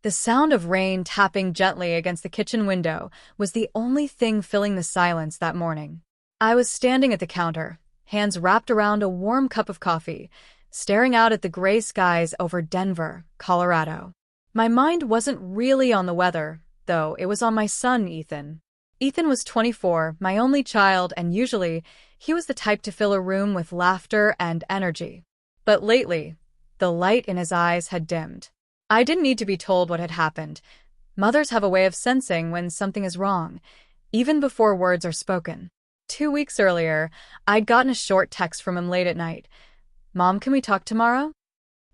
The sound of rain tapping gently against the kitchen window was the only thing filling the silence that morning. I was standing at the counter, hands wrapped around a warm cup of coffee, staring out at the gray skies over Denver, Colorado. My mind wasn't really on the weather, though it was on my son, Ethan. Ethan was 24, my only child, and usually, he was the type to fill a room with laughter and energy. But lately, the light in his eyes had dimmed. I didn't need to be told what had happened. Mothers have a way of sensing when something is wrong, even before words are spoken. 2 weeks earlier, I'd gotten a short text from him late at night. "Mom, can we talk tomorrow?"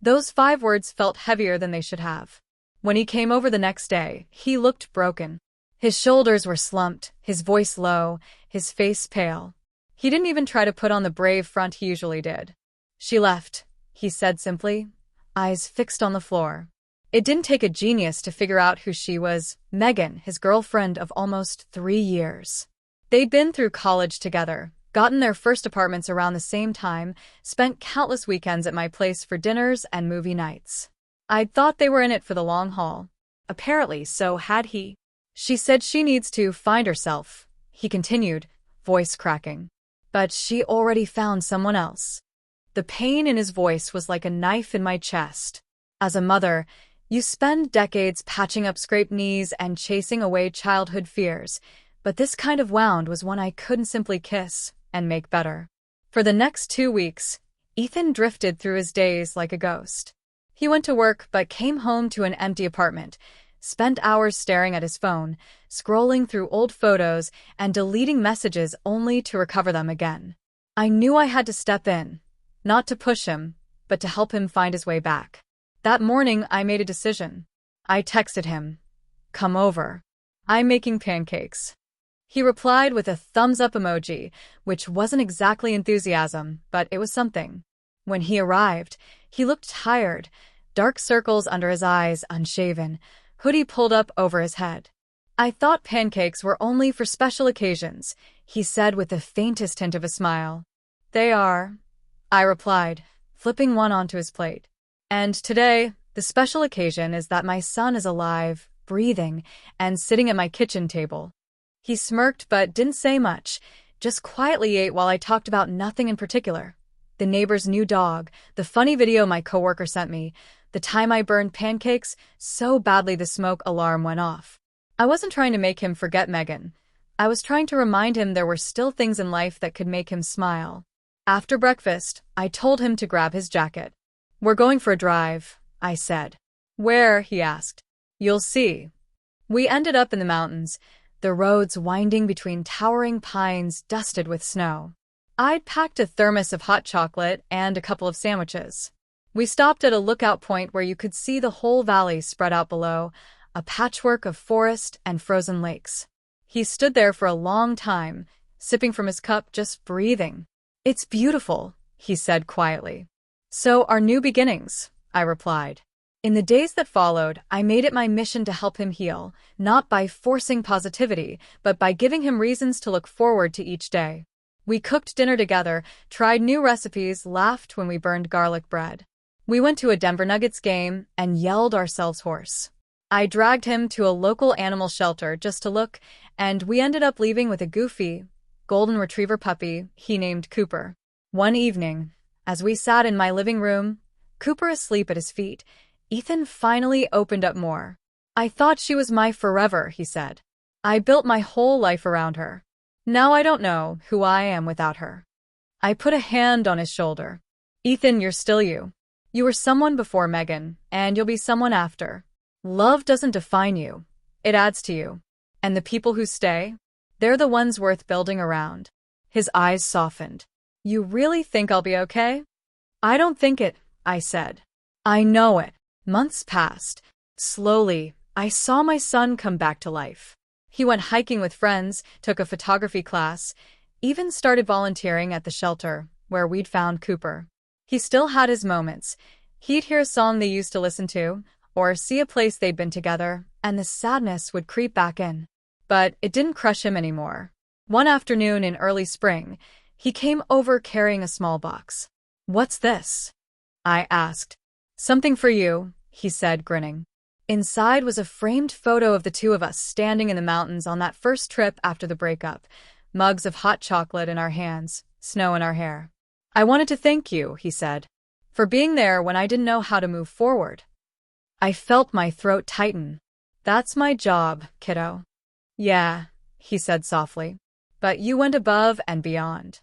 Those 5 words felt heavier than they should have. When he came over the next day, he looked broken. His shoulders were slumped, his voice low, his face pale. He didn't even try to put on the brave front he usually did. "She left," he said simply, eyes fixed on the floor. It didn't take a genius to figure out who she was. Megan, his girlfriend of almost 3 years. They'd been through college together, gotten their first apartments around the same time, spent countless weekends at my place for dinners and movie nights. I'd thought they were in it for the long haul. Apparently, so had he. "She said she needs to find herself," he continued, voice cracking. "But she already found someone else." The pain in his voice was like a knife in my chest. As a mother, you spend decades patching up scraped knees and chasing away childhood fears, but this kind of wound was one I couldn't simply kiss and make better. For the next 2 weeks, Ethan drifted through his days like a ghost. He went to work but came home to an empty apartment, spent hours staring at his phone, scrolling through old photos and deleting messages only to recover them again. I knew I had to step in, not to push him, but to help him find his way back. That morning, I made a decision. I texted him, "Come over. I'm making pancakes." He replied with a thumbs-up emoji, which wasn't exactly enthusiasm, but it was something. When he arrived, he looked tired, dark circles under his eyes, unshaven, hoodie pulled up over his head. "I thought pancakes were only for special occasions," he said with the faintest hint of a smile. "They are," I replied, flipping one onto his plate. "And today, the special occasion is that my son is alive, breathing, and sitting at my kitchen table." He smirked but didn't say much, just quietly ate while I talked about nothing in particular. The neighbor's new dog, the funny video my coworker sent me, the time I burned pancakes so badly the smoke alarm went off. I wasn't trying to make him forget Megan. I was trying to remind him there were still things in life that could make him smile. After breakfast, I told him to grab his jacket. "We're going for a drive," I said. "Where?" he asked. "You'll see." We ended up in the mountains, the roads winding between towering pines dusted with snow. I'd packed a thermos of hot chocolate and a couple of sandwiches. We stopped at a lookout point where you could see the whole valley spread out below, a patchwork of forest and frozen lakes. He stood there for a long time, sipping from his cup, just breathing. "It's beautiful," he said quietly. "So are new beginnings," I replied. In the days that followed, I made it my mission to help him heal, not by forcing positivity, but by giving him reasons to look forward to each day. We cooked dinner together, tried new recipes, laughed when we burned garlic bread. We went to a Denver Nuggets game and yelled ourselves hoarse. I dragged him to a local animal shelter just to look, and we ended up leaving with a goofy, golden retriever puppy he named Cooper. One evening, as we sat in my living room, Cooper asleep at his feet, Ethan finally opened up more. "I thought she was my forever," he said. "I built my whole life around her. Now I don't know who I am without her." I put a hand on his shoulder. "Ethan, you're still you. You were someone before Megan, and you'll be someone after. Love doesn't define you. It adds to you. And the people who stay, they're the ones worth building around." His eyes softened. "You really think I'll be okay?" "I don't think it," I said. "I know it." Months passed. Slowly, I saw my son come back to life. He went hiking with friends, took a photography class, even started volunteering at the shelter where we'd found Cooper. He still had his moments. He'd hear a song they used to listen to, or see a place they'd been together, and the sadness would creep back in. But it didn't crush him anymore. One afternoon in early spring, he came over carrying a small box. "What's this?" I asked. "Something for you," he said, grinning. Inside was a framed photo of the two of us standing in the mountains on that first trip after the breakup, mugs of hot chocolate in our hands, snow in our hair. "I wanted to thank you," he said, "for being there when I didn't know how to move forward." I felt my throat tighten. "That's my job, kiddo." "Yeah," he said softly, "but you went above and beyond."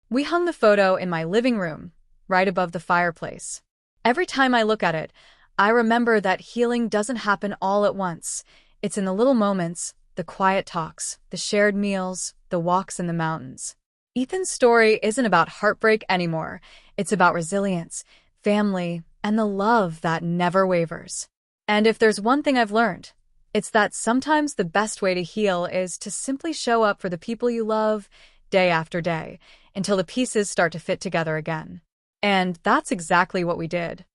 We hung the photo in my living room, right above the fireplace. Every time I look at it, I remember that healing doesn't happen all at once. It's in the little moments, the quiet talks, the shared meals, the walks in the mountains. Ethan's story isn't about heartbreak anymore. It's about resilience, family, and the love that never wavers. And if there's one thing I've learned, it's that sometimes the best way to heal is to simply show up for the people you love day after day until the pieces start to fit together again. And that's exactly what we did.